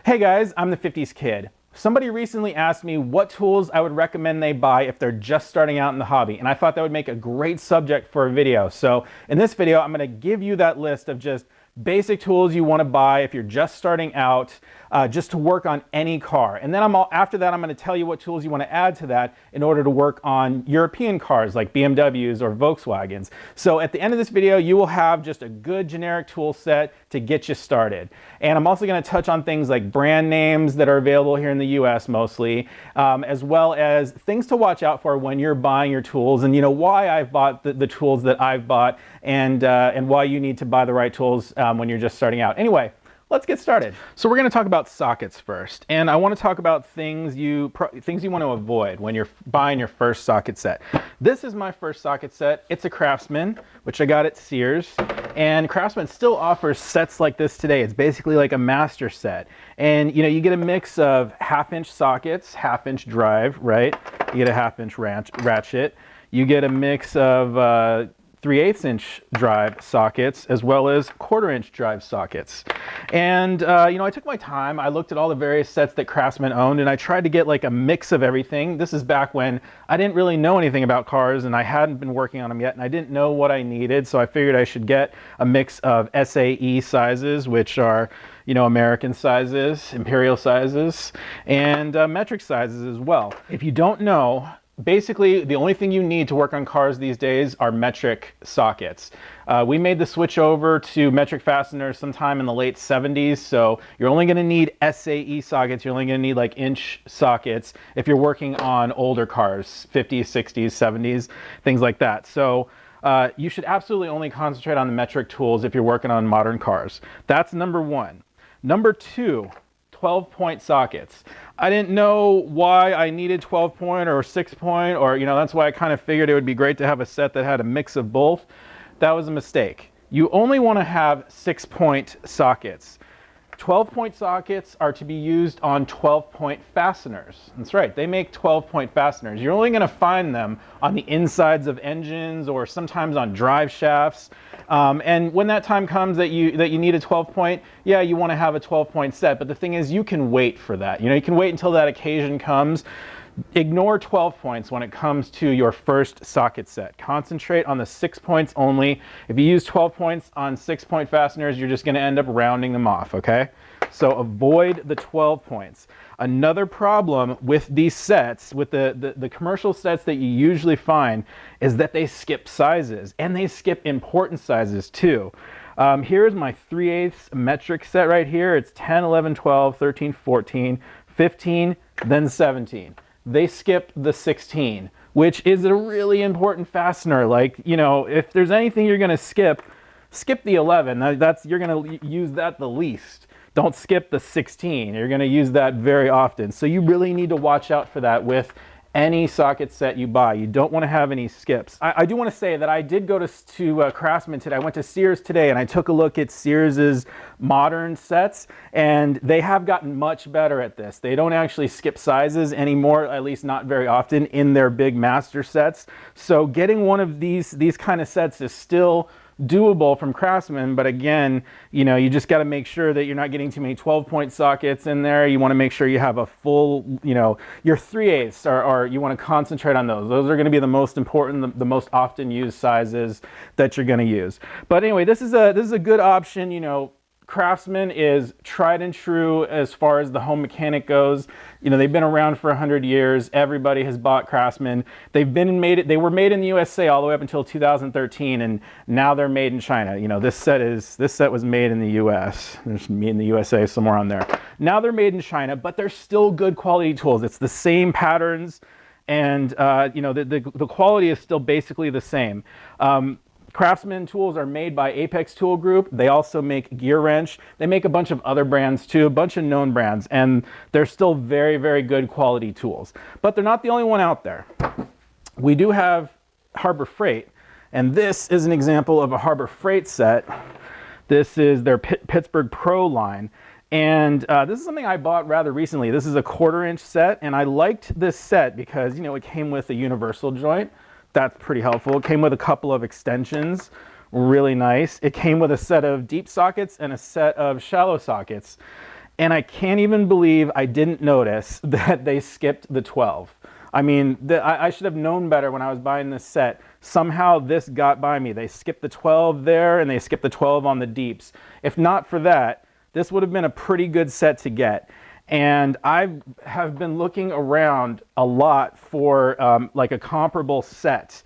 Hey guys, I'm the 50s kid. Somebody recently asked me what tools I would recommend they buy if they're just starting out in the hobby, and I thought that would make a great subject for a video. So in this video, I'm going to give you that list of just basic tools you want to buy if you're just starting out, just to work on any car. And then after that, I'm going to tell you what tools you want to add to that in order to work on European cars like BMWs or Volkswagens. So at the end of this video, you will have just a good generic tool set to get you started. And I'm also going to touch on things like brand names that are available here in the US mostly, as well as things to watch out for when you're buying your tools, and why I've bought the tools that I've bought, and why you need to buy the right tools when you're just starting out. Anyway, let's get started. So we're going to talk about sockets first, and I want to talk about things you want to avoid when you're buying your first socket set. This is my first socket set. It's a Craftsman, which I got at Sears, and Craftsman still offers sets like this today. It's basically like a master set, and you get a mix of 1/2-inch sockets, 1/2-inch drive, right? You get a 1/2-inch ratchet. You get a mix of 3/8-inch drive sockets as well as 1/4-inch drive sockets. And I took my time. I looked at all the various sets that Craftsman owned, and I tried to get like a mix of everything. This is back when I didn't really know anything about cars, and I hadn't been working on them yet, and I didn't know what I needed, so I figured I should get a mix of SAE sizes, which are American sizes, imperial sizes, and metric sizes as well. If you don't know, basically, the only thing you need to work on cars these days are metric sockets. We made the switch over to metric fasteners sometime in the late 70s, so you're only going to need SAE sockets. You're only going to need like inch sockets if you're working on older cars, 50s, 60s, 70s, things like that. So you should absolutely only concentrate on the metric tools if you're working on modern cars. That's number one. Number two, 12-point sockets. I didn't know why I needed 12-point or 6-point, or that's why I kind of figured it would be great to have a set that had a mix of both. That was a mistake. You only want to have 6-point sockets. 12-point sockets are to be used on 12-point fasteners. That's right, they make 12-point fasteners. You're only going to find them on the insides of engines or sometimes on drive shafts. And when that time comes that you need a 12-point, yeah, you want to have a 12-point set. But the thing is, you can wait for that. You can wait until that occasion comes. Ignore 12 points when it comes to your first socket set. Concentrate on the 6 points only. If you use 12 points on 6-point fasteners, you're just going to end up rounding them off, okay? So avoid the 12 points. Another problem with these sets, with the commercial sets that you usually find, is that they skip sizes, and they skip important sizes too. Here's my 3/8 metric set right here. It's 10, 11, 12, 13, 14, 15, then 17. They skip the 16, which is a really important fastener. Like, if there's anything you're going to skip the 11. You're going to use that the least. Don't skip the 16. You're going to use that very often. So you really need to watch out for that with any socket set you buy. You don't want to have any skips. I do want to say that I did go to Craftsman today. I went to Sears today, and I took a look at Sears's modern sets, and they have gotten much better at this. They don't actually skip sizes anymore, at least not very often, in their big master sets. So getting one of these kind of sets is still doable from Craftsman, but again, you just got to make sure that you're not getting too many 12-point sockets in there. You want to make sure you have a full, your 3/8 are you want to concentrate on those. Those are going to be the most important, the most often used sizes that you're going to use. But anyway, this is a good option. Craftsman is tried and true as far as the home mechanic goes. They've been around for 100 years. Everybody has bought Craftsman. They were made in the USA all the way up until 2013, and now they're made in China. This set was made in the US. There's me in the USA somewhere on there. Now they're made in China, but they're still good quality tools. It's the same patterns, and the quality is still basically the same. Craftsman tools are made by Apex Tool Group. They also make GearWrench. They make a bunch of other brands too, a bunch of known brands, and they're still very, very good quality tools. But they're not the only one out there. We do have Harbor Freight, and this is an example of a Harbor Freight set. This is their Pittsburgh Pro line, and this is something I bought rather recently. This is a 1/4-inch set, and I liked this set because, it came with a universal joint. That's pretty helpful. It came with a couple of extensions, really nice. It came with a set of deep sockets and a set of shallow sockets. And I can't even believe I didn't notice that they skipped the 12. I mean, I should have known better when I was buying this set. Somehow this got by me. They skipped the 12 there and they skipped the 12 on the deeps. If not for that, this would have been a pretty good set to get. And I have been looking around a lot for like a comparable set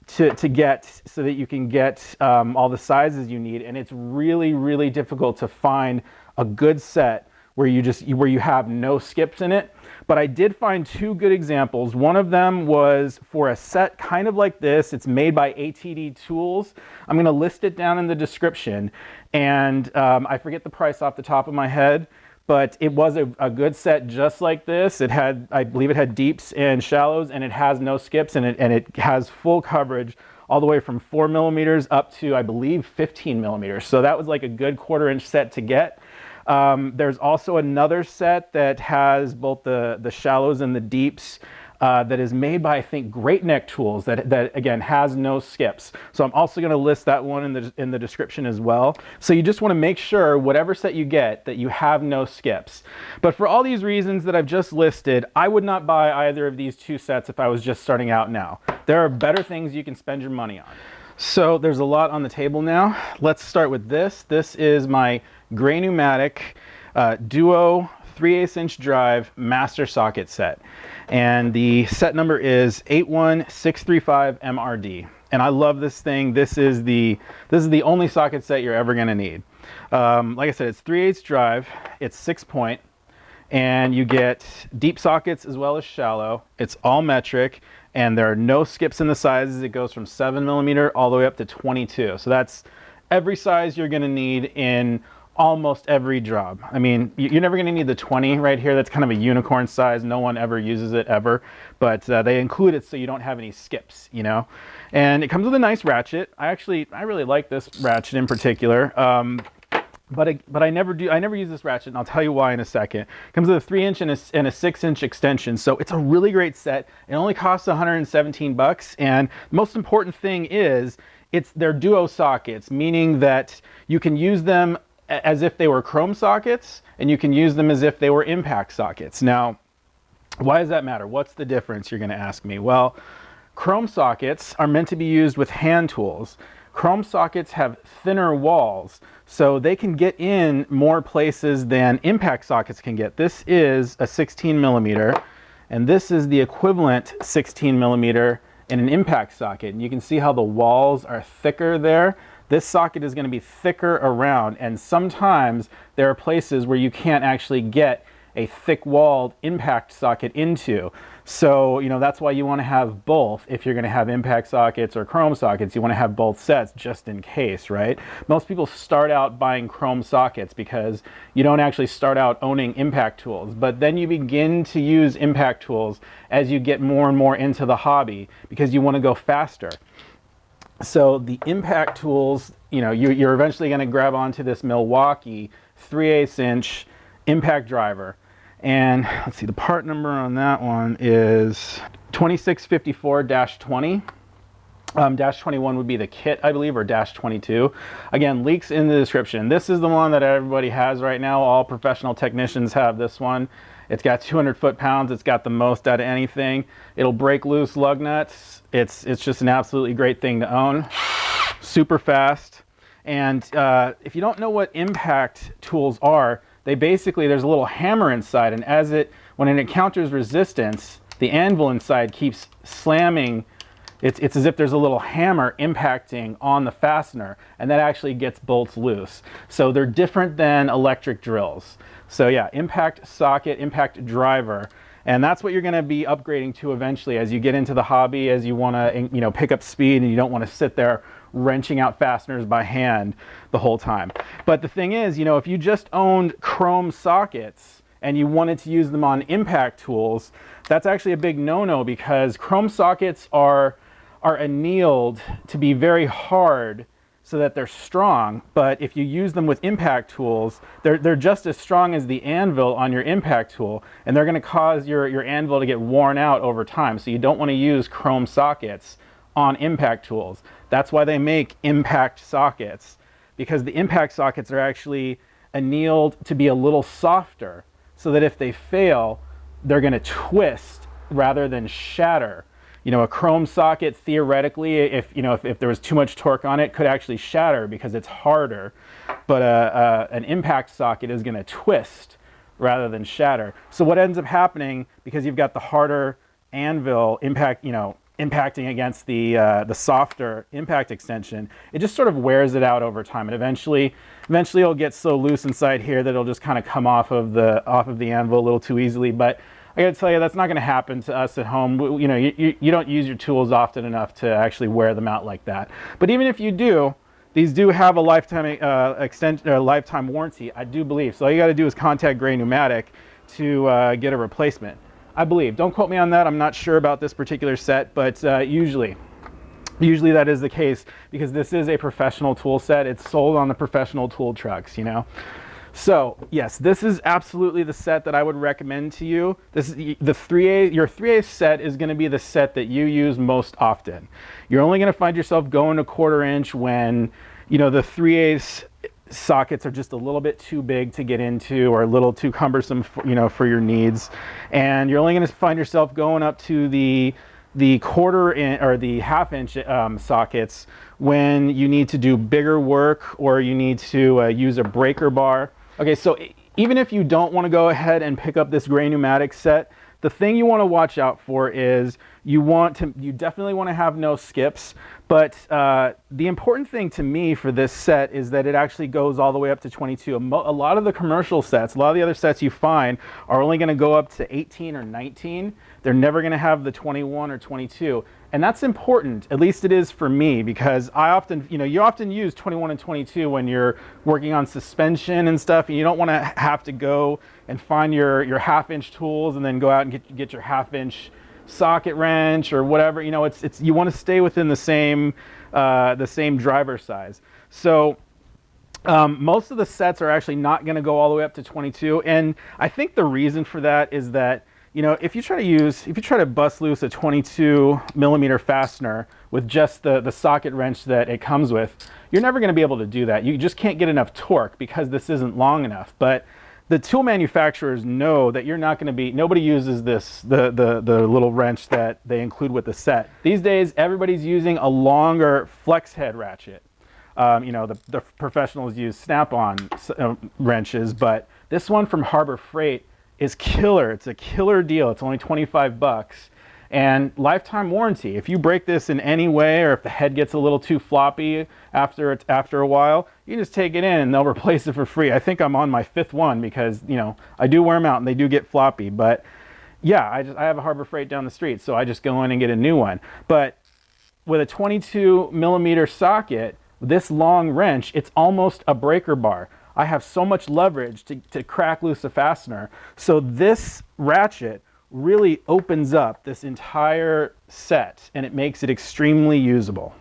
to get so that you can get all the sizes you need. And it's really, really difficult to find a good set where you have no skips in it. But I did find two good examples. One of them was for a set kind of like this. It's made by ATD Tools. I'm going to list it down in the description. And I forget the price off the top of my head, but it was a good set just like this. It had, I believe it had deeps and shallows, and it has no skips, and it has full coverage all the way from 4 millimeters up to, I believe, 15 millimeters. So that was like a good 1/4 inch set to get. There's also another set that has both the shallows and the deeps that is made by, I think, GreatNeck tools that again has no skips. So I'm also going to list that one in the description as well. So you just want to make sure whatever set you get that you have no skips. But for all these reasons that I've just listed, I would not buy either of these two sets if I was just starting out now. There are better things you can spend your money on. So there's a lot on the table now. Let's start with this. This is my Pneumatic Duo 3/8 inch drive master socket set. And the set number is 81635 MRD. And I love this thing. This is the only socket set you're ever gonna need. Like I said, it's 3/8 drive, it's 6-point, and you get deep sockets as well as shallow. It's all metric, and there are no skips in the sizes. It goes from 7 millimeter all the way up to 22. So that's every size you're gonna need in almost every job. I mean, you're never going to need the 20 right here. That's kind of a unicorn size. No one ever uses it ever, but they include it so you don't have any skips, you know. And it comes with a nice ratchet. I really like this ratchet in particular. But I never use this ratchet, and I'll tell you why in a second. It comes with a 3-inch and a 6-inch extension, so it's a really great set. It only costs 117 bucks, and the most important thing is they're duo sockets, meaning that you can use them as if they were chrome sockets, and you can use them as if they were impact sockets. Now, why does that matter? What's the difference, you're going to ask me? Well, chrome sockets are meant to be used with hand tools. Chrome sockets have thinner walls, so they can get in more places than impact sockets can get. This is a 16 millimeter, and this is the equivalent 16 millimeter in an impact socket. And you can see how the walls are thicker there. This socket is going to be thicker around, and sometimes there are places where you can't actually get a thick-walled impact socket into. So, you know, that's why you want to have both. If you're going to have impact sockets or chrome sockets, you want to have both sets just in case, right? Most people start out buying chrome sockets because you don't actually start out owning impact tools, but then you begin to use impact tools as you get more and more into the hobby because you want to go faster. So the impact tools, you know, you're eventually going to grab onto this Milwaukee 3/8 inch impact driver. And let's see, the part number on that one is 2654-20. -21 would be the kit, I believe, or -22. Again, links in the description. This is the one that everybody has right now. All professional technicians have this one. It's got 200 foot-pounds. It's got the most out of anything. It'll break loose lug nuts. It's just an absolutely great thing to own. Super fast. And if you don't know what impact tools are, there's a little hammer inside, and when it encounters resistance, the anvil inside keeps slamming. It's as if there's a little hammer impacting on the fastener, and that actually gets bolts loose. So they're different than electric drills. So yeah, impact socket, impact driver, and that's what you're going to be upgrading to eventually as you get into the hobby, as you want to, you know, pick up speed and you don't want to sit there wrenching out fasteners by hand the whole time. But the thing is, you know, if you just owned chrome sockets and you wanted to use them on impact tools, that's actually a big no-no because chrome sockets are annealed to be very hard so that they're strong, but if you use them with impact tools, they're just as strong as the anvil on your impact tool, and they're going to cause your anvil to get worn out over time. So you don't want to use chrome sockets on impact tools. That's why they make impact sockets, because the impact sockets are actually annealed to be a little softer so that if they fail, they're going to twist rather than shatter. You know, a chrome socket, theoretically, if there was too much torque on it, could actually shatter because it's harder. But an impact socket is going to twist rather than shatter. So what ends up happening, because you've got the harder anvil impacting against the softer impact extension, it just sort of wears it out over time, and eventually it'll get so loose inside here that it'll just kind of come off of the anvil a little too easily. But I gotta tell you, that's not gonna happen to us at home. You know, you don't use your tools often enough to actually wear them out like that. But even if you do, these do have a lifetime lifetime warranty, I do believe. So all you gotta do is contact Pneumatic to get a replacement, I believe. Don't quote me on that. I'm not sure about this particular set, but usually that is the case, because this is a professional tool set. It's sold on the professional tool trucks, you know. So yes, this is absolutely the set that I would recommend to you. This is your 3/8 set is going to be the set that you use most often. You're only going to find yourself going to 1/4 inch when, you know, the 3/8 sockets are just a little bit too big to get into, or a little too cumbersome for, you know, for your needs. And you're only going to find yourself going up to the 1/4 inch or the 1/2 inch sockets when you need to do bigger work, or you need to use a breaker bar. Okay, so even if you don't want to go ahead and pick up this Pneumatic set, the thing you want to watch out for is you definitely want to have no skips. But the important thing to me for this set is that it actually goes all the way up to 22. A lot of the commercial sets, a lot of the other sets you find are only going to go up to 18 or 19. They're never going to have the 21 or 22. And that's important, at least it is for me, because you often use 21 and 22 when you're working on suspension and stuff, and you don't want to have to go and find your 1/2 inch tools and then go out and get your 1/2 inch socket wrench or whatever. You know, you want to stay within the same driver size. So most of the sets are actually not going to go all the way up to 22, and I think the reason for that is that, you know, if you try to bust loose a 22mm fastener with just the socket wrench that it comes with, you're never going to be able to do that. You just can't get enough torque because this isn't long enough. But the tool manufacturers know that you're not going to be, nobody uses the little wrench that they include with the set. These days, everybody's using a longer flex head ratchet. You know, the professionals use Snap-on wrenches, but this one from Harbor Freight is killer. It's a killer deal. It's only 25 bucks. And lifetime warranty. If you break this in any way, or if the head gets a little too floppy after a while, you can just take it in and they'll replace it for free. I think I'm on my 5th one because, you know, I do wear them out and they do get floppy. But yeah, I have a Harbor Freight down the street, so I just go in and get a new one. But with a 22mm socket, this long wrench, it's almost a breaker bar. I have so much leverage to crack loose a fastener. So this ratchet really opens up this entire set, and it makes it extremely usable.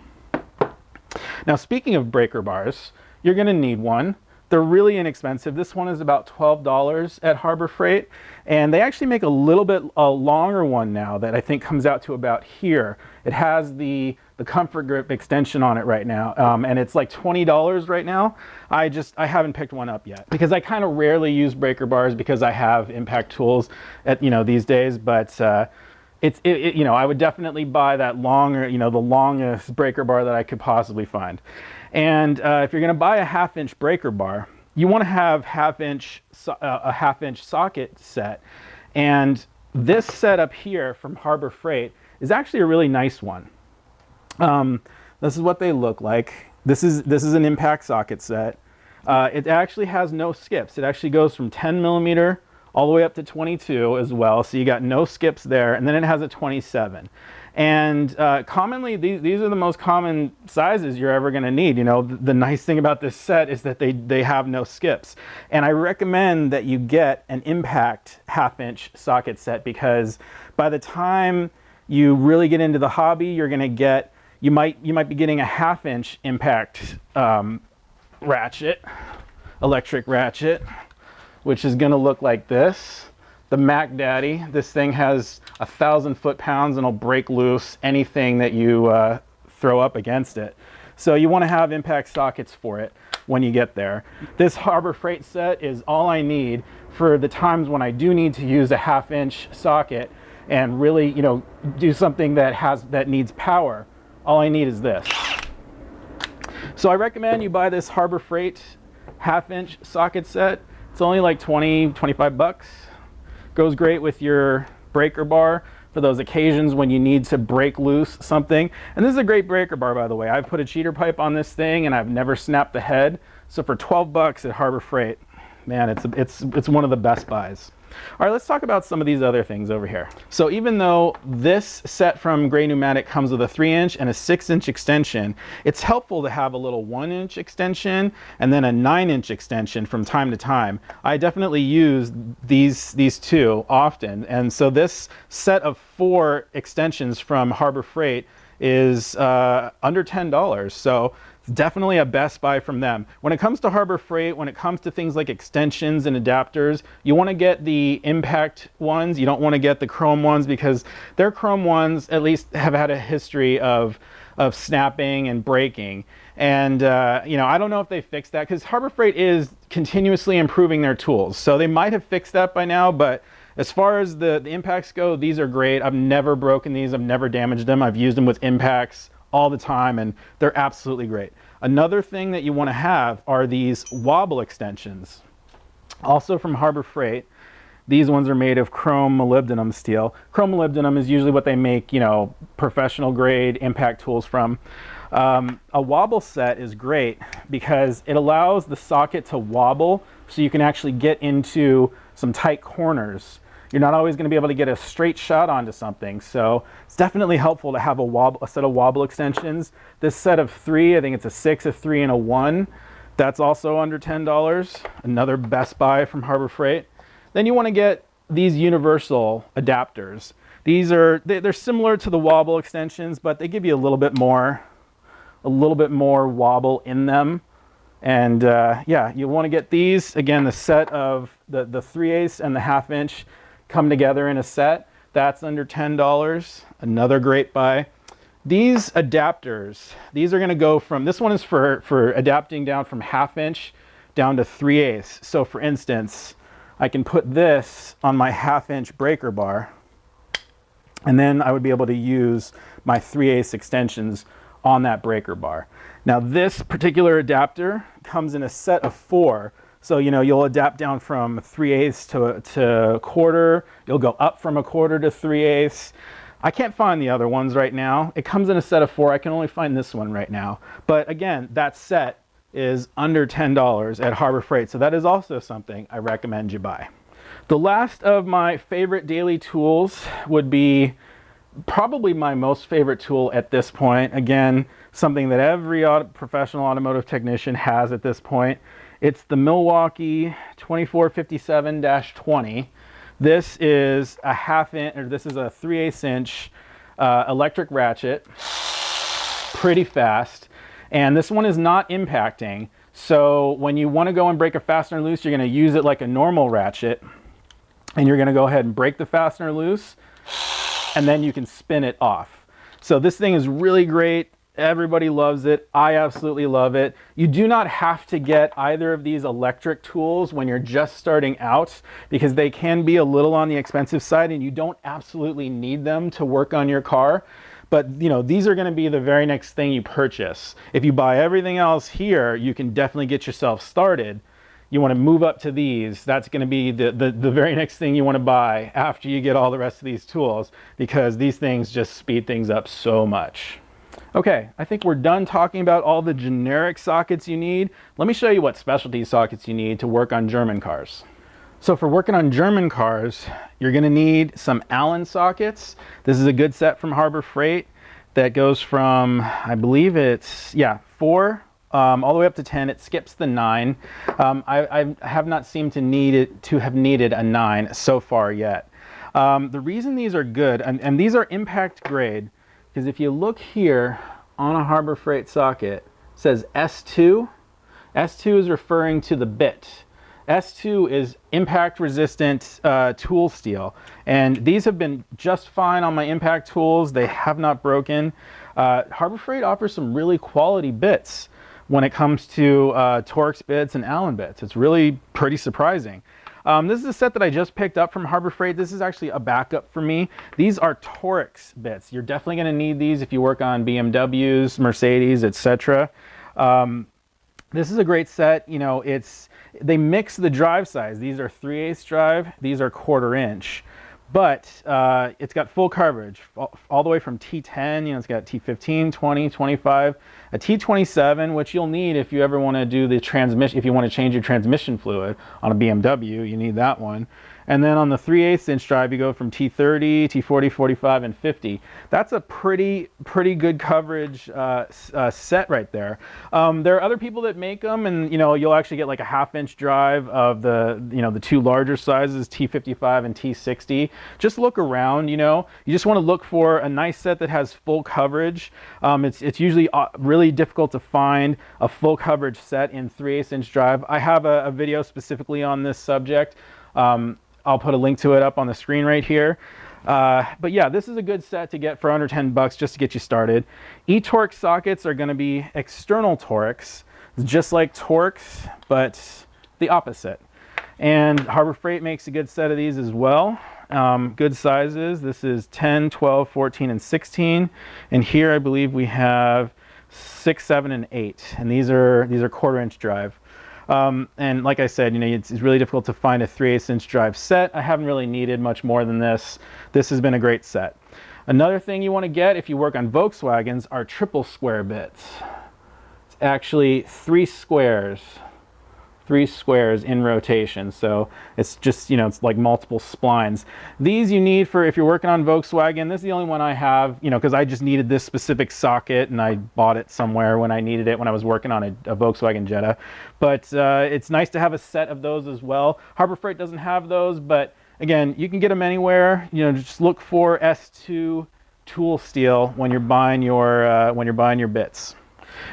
Now, speaking of breaker bars, you're going to need one. They're really inexpensive. This one is about $12 at Harbor Freight, and they actually make a little bit longer one now that I think comes out to about here. It has the comfort grip extension on it right now, and it's like $20 right now. I haven't picked one up yet because I kind of rarely use breaker bars because I have impact tools these days. But I would definitely buy that longer, the longest breaker bar that I could possibly find. And if you're going to buy a 1/2 inch breaker bar, you want to have a 1/2 inch socket set. And this setup here from Harbor Freight is actually a really nice one. This is what they look like. This is an impact socket set. It actually has no skips. It actually goes from 10mm all the way up to 22 as well. So you got no skips there. And then it has a 27. And commonly, these are the most common sizes you're ever going to need. You know, the nice thing about this set is that they have no skips. And I recommend that you get an impact 1/2 inch socket set, because by the time you really get into the hobby, you're going to get, you might be getting a 1/2 inch impact ratchet, electric ratchet, which is going to look like this. The Mac Daddy. This thing has 1,000 foot-pounds and will break loose anything that you throw up against it. So you want to have impact sockets for it. when you get there. This Harbor Freight set is all I need for the times when I do need to use a 1/2-inch socket and really, you know, do something that needs power. All I need is this. So I recommend you buy this Harbor Freight 1/2-inch socket set. It's only like 20, 25 bucks. Goes great with your breaker bar for those occasions when you need to break loose something. And this is a great breaker bar, by the way. I've put a cheater pipe on this thing and I've never snapped the head. So for 12 bucks at Harbor Freight, man, it's one of the best buys. All right, let's talk about some of these other things over here. So even though this set from Pneumatic comes with a 3-inch and a 6-inch extension, it's helpful to have a little 1-inch extension and then a 9-inch extension from time to time. I definitely use these two often. And so this set of 4 extensions from Harbor Freight is under $10. So definitely a best buy from them. When it comes to Harbor Freight, when it comes to things like extensions and adapters, you want to get the impact ones. You don't want to get the chrome ones because their chrome ones at least have had a history of snapping and breaking. And you know, I don't know if they fixed that because Harbor Freight is continuously improving their tools. So they might have fixed that by now, but as far as the impacts go, these are great. I've never broken these. I've never damaged them. I've used them with impacts all the time and they're absolutely great. Another thing that you want to have are these Wobble extensions, also from Harbor Freight. These ones are made of chrome molybdenum steel. Chrome molybdenum is usually what they make, you know, professional grade impact tools from. A Wobble set is great because it allows the socket to wobble so you can actually get into some tight corners. You're not always going to be able to get a straight shot onto something, so it's definitely helpful to have a set of Wobble extensions. This set of 3, I think it's a 6, a 3, and a 1. That's also under $10. Another best buy from Harbor Freight. Then you want to get these universal adapters. They're similar to the Wobble extensions, but they give you a little bit more wobble in them. And yeah, you want to get these. Again, the set of the 3/8 and the 1/2-inch come together in a set. That's under $10. Another great buy. These adapters, these are going to go from, this one is for adapting down from 1/2-inch down to 3/8. So for instance, I can put this on my 1/2-inch breaker bar, and then I would be able to use my 3/8 extensions on that breaker bar. Now this particular adapter comes in a set of 4. So, you know, you'll adapt down from 3/8 to 1/4. You'll go up from 1/4 to 3/8. I can't find the other ones right now. It comes in a set of 4. I can only find this one right now. But again, that set is under $10 at Harbor Freight. So that is also something I recommend you buy. The last of my favorite daily tools would be probably my most favorite tool at this point. Again, something that every professional automotive technician has at this point. It's the Milwaukee 2457-20. This is a 1/2-inch, or this is a 3/8 inch electric ratchet. Pretty fast. And this one is not impacting. So when you want to go and break a fastener loose, you're going to use it like a normal ratchet. And you're going to go ahead and break the fastener loose. And then you can spin it off. So this thing is really great. Everybody loves it. I absolutely love it. You do not have to get either of these electric tools when you're just starting out because they can be a little on the expensive side and you don't absolutely need them to work on your car. But you know, these are going to be the very next thing you purchase. If you buy everything else here, you can definitely get yourself started. You want to move up to these. That's going to be the very next thing you want to buy after you get all the rest of these tools because these things just speed things up so much. Okay, I think we're done talking about all the generic sockets you need. Let me show you what specialty sockets you need to work on German cars. So for working on German cars, you're going to need some Allen sockets. This is a good set from Harbor Freight that goes from, I believe it's, yeah, 4 all the way up to 10. It skips the 9. I have not seemed to have needed a 9 so far yet. The reason these are good, and these are impact grade, because if you look here on a Harbor Freight socket, it says S2. S2 is referring to the bit. S2 is impact resistant tool steel. And these have been just fine on my impact tools. They have not broken. Harbor Freight offers some really quality bits. when it comes to Torx bits and Allen bits. It's really pretty surprising. This is a set that I just picked up from Harbor Freight. This is actually a backup for me. These are Torx bits. You're definitely going to need these if you work on BMWs, Mercedes, etc. This is a great set. You know, they mix the drive size. These are 3/8 drive. These are 1/4 inch. But it's got full coverage all the way from T10, you know, it's got T15, 20, 25, a T27, which you'll need if you ever want to do the transmission, if you want to change your transmission fluid on a BMW, you need that one. And then on the 3/8 inch drive, you go from T30, T40, 45, and 50. That's a pretty good coverage set right there. There are other people that make them, and you know, you'll actually get like a 1/2 inch drive of the, you know, the two larger sizes, T55 and T60. Just look around, you know, you just want to look for a nice set that has full coverage. It's usually really difficult to find a full coverage set in 3/8 inch drive. I have a video specifically on this subject. I'll put a link to it up on the screen right here. But yeah, this is a good set to get for under 10 bucks just to get you started. eTorx sockets are going to be external Torx, just like Torx, but the opposite. And Harbor Freight makes a good set of these as well. Good sizes. This is 10, 12, 14, and 16. And here I believe we have 6, 7, and 8. And these are 1/4 inch drive. And like I said, you know, it's really difficult to find a 3/8 inch drive set. I haven't really needed much more than this. This has been a great set. Another thing you want to get if you work on Volkswagens are triple square bits. It's actually 3 squares in rotation, so it's just, you know, it's like multiple splines. These you need for if you're working on Volkswagen. This is the only one I have, you know, because I just needed this specific socket and I bought it somewhere when I needed it when I was working on a Volkswagen Jetta. But it's nice to have a set of those as well. Harbor Freight doesn't have those, but again, you can get them anywhere. You know, just look for S2 tool steel when you're buying your bits.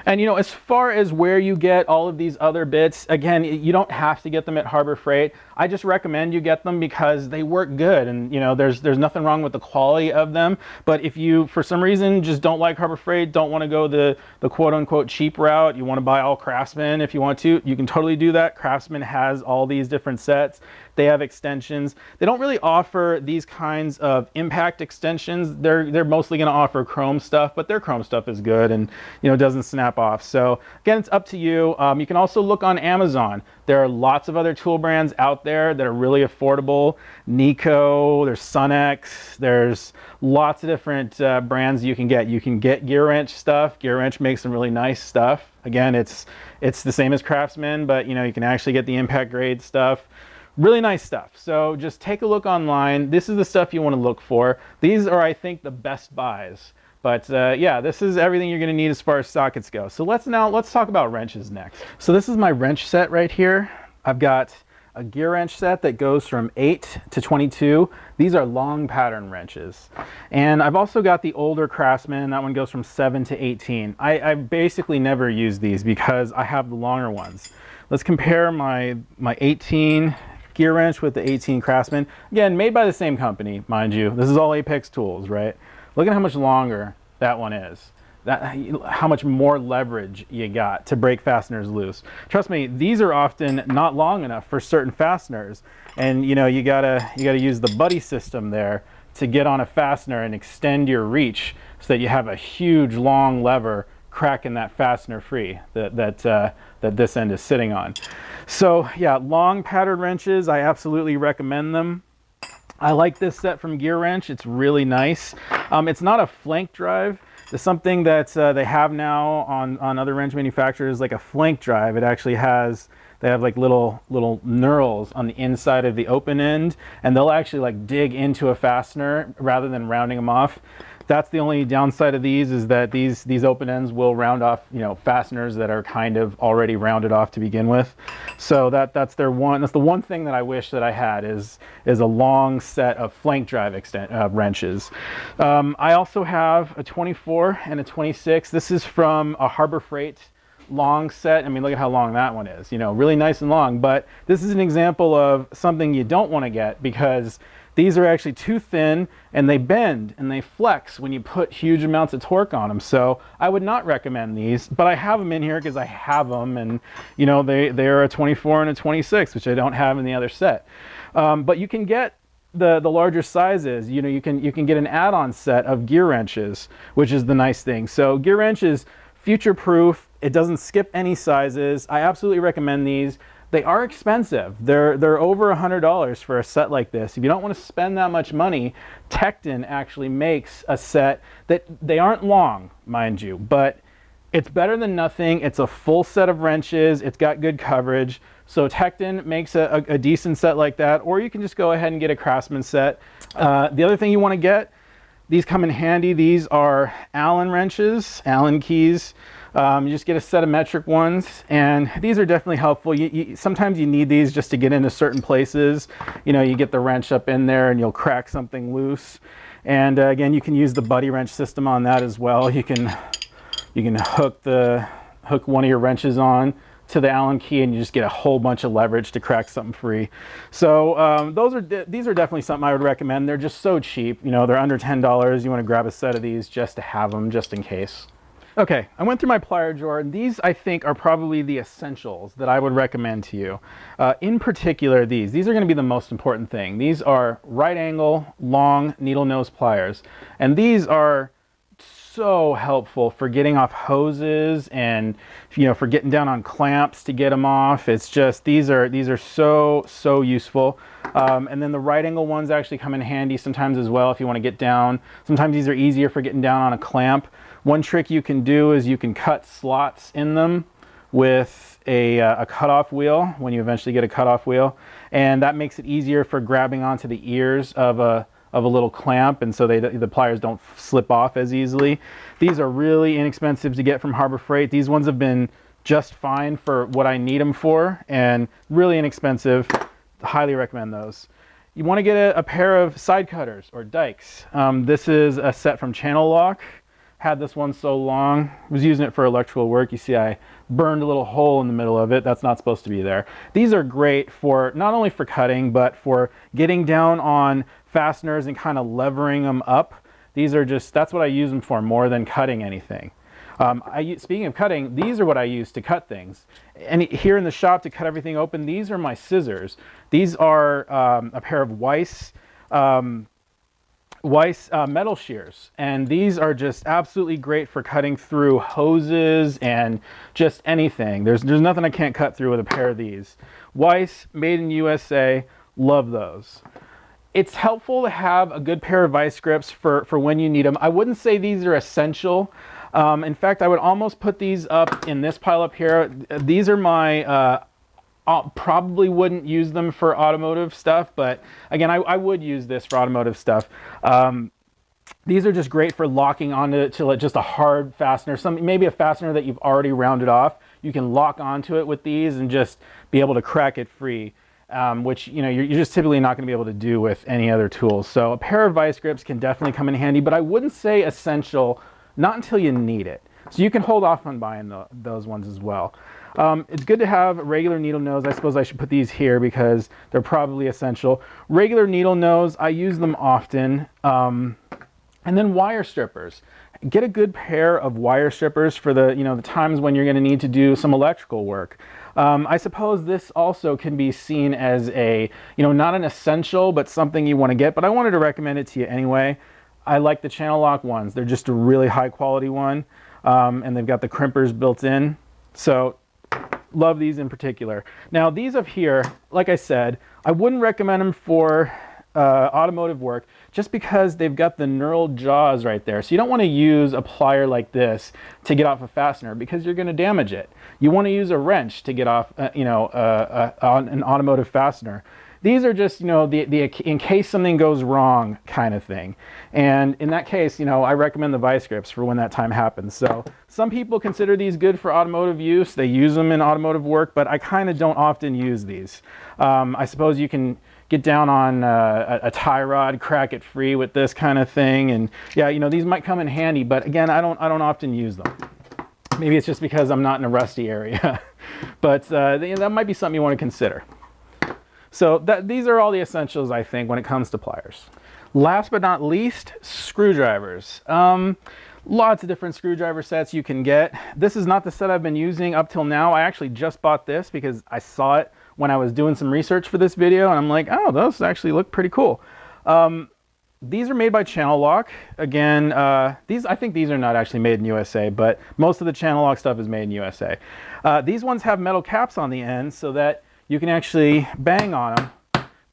And you know, as far as where you get all of these other bits, again, you don't have to get them at Harbor Freight. I just recommend you get them because they work good, and you know, there's nothing wrong with the quality of them. But if you, for some reason, just don't like Harbor Freight, don't want to go the quote-unquote cheap route, you want to buy all Craftsman if you want to, you can totally do that. Craftsman has all these different sets. They have extensions. They don't really offer these kinds of impact extensions. They're mostly going to offer chrome stuff, but their chrome stuff is good and, you know, doesn't snap off. So again, it's up to you. You can also look on Amazon. There are lots of other tool brands out there that are really affordable. Nico, there's Sunex, there's lots of different brands you can get. You can get GearWrench stuff. GearWrench makes some really nice stuff. Again, it's the same as Craftsman, but you know, you can actually get the impact grade stuff. Really nice stuff. So just take a look online. This is the stuff you want to look for. These are, I think, the best buys. But yeah, this is everything you're going to need as far as sockets go. So let's talk about wrenches next. So this is my wrench set right here. I've got a gear wrench set that goes from 8 to 22. These are long pattern wrenches. And I've also got the older Craftsman. That one goes from 7 to 18. I basically never use these because I have the longer ones. Let's compare my 18 gear wrench with the 18 Craftsman. Again, made by the same company, mind you. This is all Apex tools, right? Look at how much longer that one is. How much more leverage you got to break fasteners loose. Trust me, these are often not long enough for certain fasteners, and you know, you gotta use the buddy system there to get on a fastener and extend your reach so that you have a huge long lever cracking that fastener free that this end is sitting on. So yeah, long pattern wrenches, I absolutely recommend them. I like this set from GearWrench. It's really nice. It's not a flank drive. It's something that they have now on other wrench manufacturers, like a flank drive. It actually has, they have like little knurls on the inside of the open end, and they'll actually like dig into a fastener rather than rounding them off. That's the only downside of these, is that these open ends will round off, you know, fasteners that are kind of already rounded off to begin with. So that's the one thing that I wish that I had is a long set of flank drive wrenches. I also have a 24 and a 26. This is from a Harbor Freight long set. I mean, look at how long that one is, you know, really nice and long. But this is an example of something you don't want to get, because these are actually too thin and they bend and they flex when you put huge amounts of torque on them. So I would not recommend these, but I have them in here because I have them, and you know, they're a 24 and a 26, which I don't have in the other set. But you can get the larger sizes. You know, you can get an add-on set of gear wrenches, which is the nice thing. So gear wrench is future proof. It doesn't skip any sizes. I absolutely recommend these. They are expensive. They're over $100 for a set like this. If you don't want to spend that much money, Tekton actually makes a set that they aren't long, mind you, but it's better than nothing. It's a full set of wrenches. It's got good coverage. So Tekton makes a decent set like that, or you can just go ahead and get a Craftsman set. The other thing you want to get, these come in handy. These are Allen wrenches, Allen keys. You just get a set of metric ones, and these are definitely helpful. Sometimes you need these just to get into certain places. You know, you get the wrench up in there and you'll crack something loose. And again, you can use the buddy wrench system on that as well. You can hook one of your wrenches on to the Allen key, and you just get a whole bunch of leverage to crack something free. So these are definitely something I would recommend. They're just so cheap. You know, they're under $10. You want to grab a set of these just to have them, just in case. Okay, I went through my plier drawer, and these I think are probably the essentials that I would recommend to you. In particular, these are going to be the most important thing. These are right angle, long needle nose pliers, and these are so helpful for getting off hoses and, you know, for getting down on clamps to get them off. It's just, these are so useful. And then the right angle ones actually come in handy sometimes as well if you want to get down. Sometimes these are easier for getting down on a clamp. One trick you can do is you can cut slots in them with a cutoff wheel when you eventually get a cutoff wheel, and that makes it easier for grabbing onto the ears of a little clamp, and so the pliers don't slip off as easily. These are really inexpensive to get from Harbor Freight. These ones have been just fine for what I need them for, and really inexpensive. Highly recommend those. You want to get a pair of side cutters or dikes. This is a set from Channellock. Had this one so long, was using it for electrical work. You see I burned a little hole in the middle of it. That's not supposed to be there. These are great for not only for cutting, but for getting down on fasteners and kind of levering them up. These are just, that's what I use them for more than cutting anything. Speaking of cutting, these are what I use to cut things. And here in the shop to cut everything open, these are my scissors. These are a pair of Weiss metal shears, and these are just absolutely great for cutting through hoses and just anything. There's nothing I can't cut through with a pair of these. Weiss, made in USA, love those. It's helpful to have a good pair of vice grips for when you need them. I wouldn't say these are essential. In fact, I would almost put these up in this pile up here. These are my probably wouldn't use them for automotive stuff, but again, I would use this for automotive stuff. These are just great for locking onto just a hard fastener, maybe a fastener that you've already rounded off. You can lock onto it with these and just be able to crack it free, which, you know, you're just typically not going to be able to do with any other tools. So a pair of vice grips can definitely come in handy, but I wouldn't say essential, not until you need it. So you can hold off on buying those ones as well. It's good to have regular needle nose. I suppose I should put these here because they're probably essential. Regular needle nose, I use them often. And then wire strippers. Get a good pair of wire strippers for the times when you're going to need to do some electrical work. I suppose this also can be seen as a, not an essential, but something you want to get, but I wanted to recommend it to you anyway. I like the Channellock ones. They're just a really high quality one, and they've got the crimpers built in. So love these in particular. Now these up here, like I said, I wouldn't recommend them for automotive work just because they've got the knurled jaws right there. So you don't want to use a plier like this to get off a fastener because you're going to damage it. You want to use a wrench to get off, an automotive fastener. These are just, in case something goes wrong kind of thing. And in that case, I recommend the vice grips for when that time happens. So some people consider these good for automotive use. They use them in automotive work, but I kind of don't often use these. I suppose you can get down on a tie rod, crack it free with this kind of thing. And yeah, these might come in handy, but again, I don't often use them. Maybe it's just because I'm not in a rusty area, but that might be something you want to consider. So these are all the essentials, I think, when it comes to pliers. Last but not least, screwdrivers. Lots of different screwdriver sets you can get. This is not the set I've been using up till now. I actually just bought this because I saw it when I was doing some research for this video, and I'm like, oh, those actually look pretty cool. These are made by Channellock. Again, I think these are not actually made in USA, but most of the Channellock stuff is made in USA. These ones have metal caps on the end so that you can actually bang on them,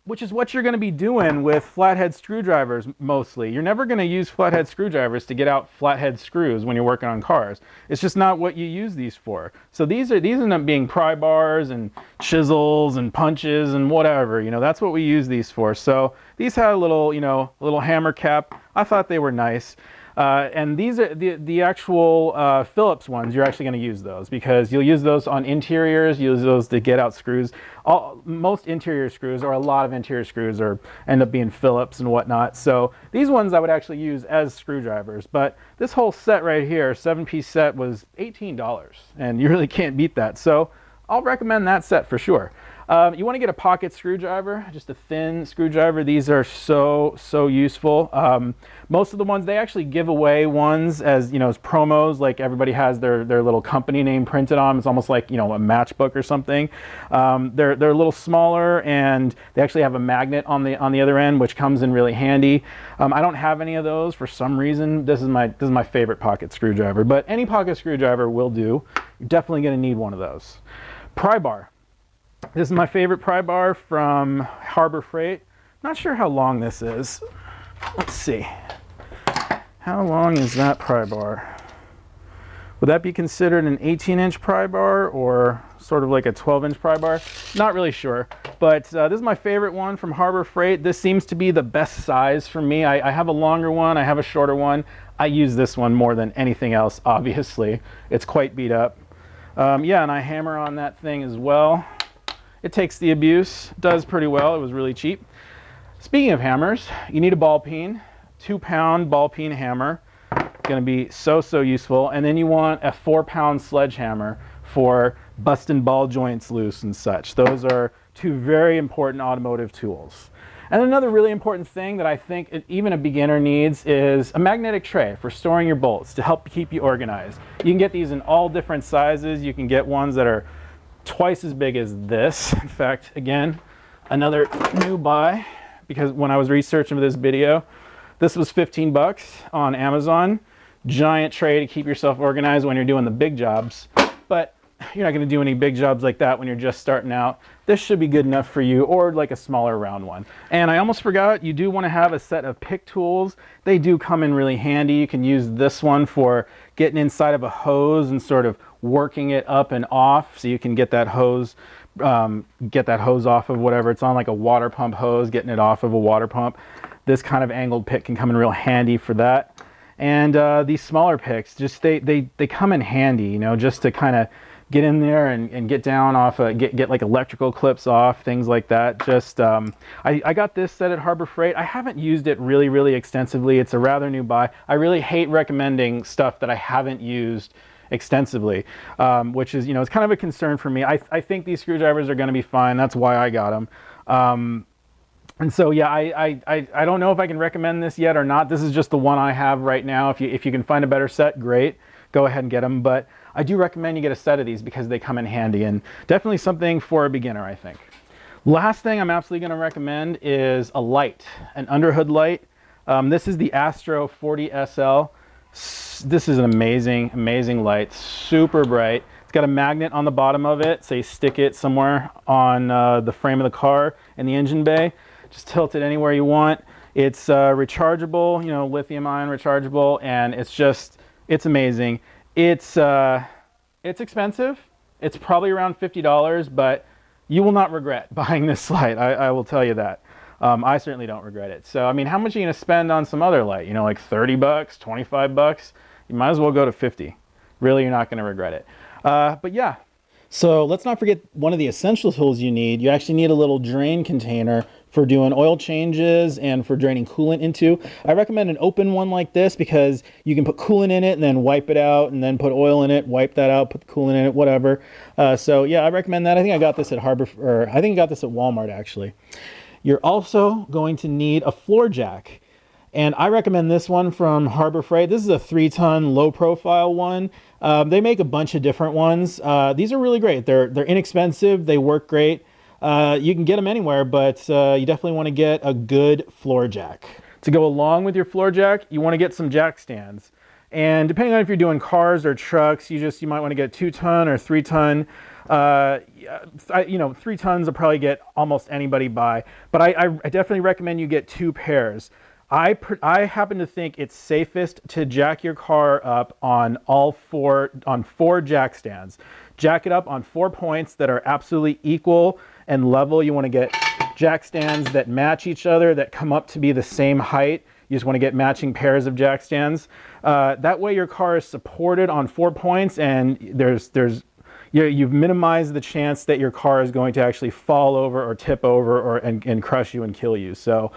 which is what you're going to be doing with flathead screwdrivers mostly. You're never going to use flathead screwdrivers to get out flathead screws when you're working on cars. It's just not what you use these for. So these end up being pry bars and chisels and punches and whatever. You know, that's what we use these for. So these had a little, you know, a little hammer cap. I thought they were nice. And these are the actual Phillips ones. You're actually going to use those because you'll use those on interiors. You'll use those to get out screws. Most interior screws, or a lot of interior screws, end up being Phillips and whatnot. So these ones I would actually use as screwdrivers. But this whole set right here, 7-piece set, was $18, and you really can't beat that. So I'll recommend that set for sure. You want to get a pocket screwdriver, just a thin screwdriver. These are so useful. Most of the ones, they actually give away ones as, you know, as promos, like everybody has their little company name printed on them. It's almost like, you know, a matchbook or something. They're a little smaller, and they actually have a magnet on the other end, which comes in really handy. I don't have any of those for some reason. This is my favorite pocket screwdriver, but any pocket screwdriver will do. You're definitely going to need one of those. Pry bar. This is my favorite pry bar from Harbor Freight. Not sure how long this is. Let's see. How long is that pry bar? Would that be considered an 18-inch pry bar or sort of like a 12-inch pry bar? Not really sure. But this is my favorite one from Harbor Freight. This seems to be the best size for me. I have a longer one. I have a shorter one. I use this one more than anything else, obviously. It's quite beat up. Yeah, and I hammer on that thing as well. It takes the abuse, does pretty well. It was really cheap. Speaking of hammers, you need a ball peen, 2-pound ball peen hammer. Going to be so useful. And then you want a 4-pound sledgehammer for busting ball joints loose and such. Those are two very important automotive tools. And another really important thing that I think even a beginner needs is a magnetic tray for storing your bolts to help keep you organized. You can get these in all different sizes. You can get ones that are twice as big as this. In fact, again, another new buy, because when I was researching for this video, this was 15 bucks on Amazon. Giant tray to keep yourself organized when you're doing the big jobs, but you're not going to do any big jobs like that when you're just starting out. This should be good enough for you, or like a smaller round one. And I almost forgot, you do want to have a set of pick tools. They do come in really handy. You can use this one for getting inside of a hose and sort of working it up and off, so you can get that hose off of whatever it's on, like a water pump hose, getting it off of a water pump. This kind of angled pick can come in real handy for that. And these smaller picks, just they come in handy, you know, just to kind of get in there and get down off, get like electrical clips off, things like that. Just I got this set at Harbor Freight. I haven't used it really extensively. It's a rather new buy. I really hate recommending stuff that I haven't used extensively, which is, you know, it's kind of a concern for me. I think these screwdrivers are going to be fine. That's why I got them. And so, yeah, I don't know if I can recommend this yet or not. This is just the one I have right now. If you can find a better set, great. Go ahead and get them. But I do recommend you get a set of these because they come in handy, and definitely something for a beginner, I think. Last thing I'm absolutely going to recommend is a light, an underhood light. This is the Astro 40 SL. This is an amazing light, super bright. It's got a magnet on the bottom of it, so you stick it somewhere on the frame of the car in the engine bay. Just tilt it anywhere you want. It's rechargeable, you know, lithium-ion rechargeable, and it's amazing. It's expensive. It's probably around $50, but you will not regret buying this light. I will tell you that. I certainly don't regret it. So, I mean, how much are you going to spend on some other light? You know, like 30 bucks, 25 bucks? You might as well go to 50. Really, you're not going to regret it. But yeah. So let's not forget one of the essential tools you need. You actually need a little drain container for doing oil changes and for draining coolant into. I recommend an open one like this because you can put coolant in it and then wipe it out, and then put oil in it, wipe that out, put the coolant in it, whatever. So yeah, I recommend that. I think I got this at I think I got this at Walmart actually. You're also going to need a floor jack. And I recommend this one from Harbor Freight. This is a 3-ton low profile one. They make a bunch of different ones. These are really great. They're inexpensive. They work great. You can get them anywhere, but you definitely want to get a good floor jack. To go along with your floor jack, you want to get some jack stands. And depending on if you're doing cars or trucks, you might want to get 2-ton or 3-ton. 3 tons will probably get almost anybody by, but I definitely recommend you get 2 pairs. I happen to think it's safest to jack your car up on four jack stands. Jack it up on 4 points that are absolutely equal and level. You want to get jack stands that match each other, that come up to be the same height. You just want to get matching pairs of jack stands. That way your car is supported on 4 points, and you've minimized the chance that your car is going to actually fall over or tip over and crush you and kill you. So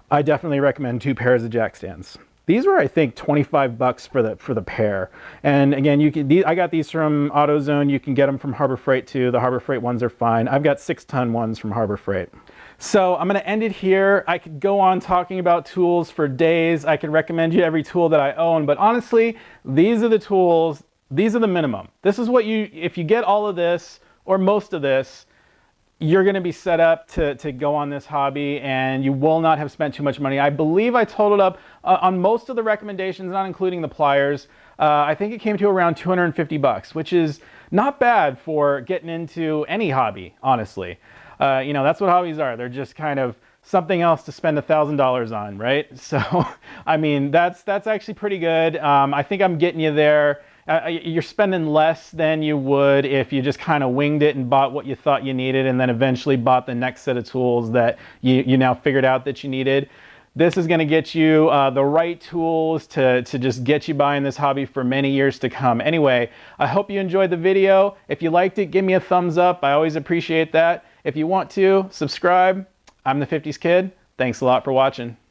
I definitely recommend 2 pairs of jack stands. These were, I think, 25 bucks for the pair. And again, I got these from AutoZone. You can get them from Harbor Freight too. The Harbor Freight ones are fine. I've got 6-ton ones from Harbor Freight. So I'm going to end it here. I could go on talking about tools for days. I could recommend you every tool that I own, but honestly, these are the tools. These are the minimum. This is what if you get all of this or most of this, you're going to be set up to go on this hobby, and you will not have spent too much money. I believe I totaled up on most of the recommendations, not including the pliers. I think it came to around 250 bucks, which is not bad for getting into any hobby, honestly. That's what hobbies are. They're just kind of something else to spend $1,000 on, right? So, I mean, that's actually pretty good. I think I'm getting you there. You're spending less than you would if you just kind of winged it and bought what you thought you needed, and then eventually bought the next set of tools that you now figured out that you needed. This is going to get you the right tools to just get you by in this hobby for many years to come. Anyway, I hope you enjoyed the video. If you liked it, give me a thumbs up. I always appreciate that. If you want to, subscribe. I'm the 50s Kid. Thanks a lot for watching.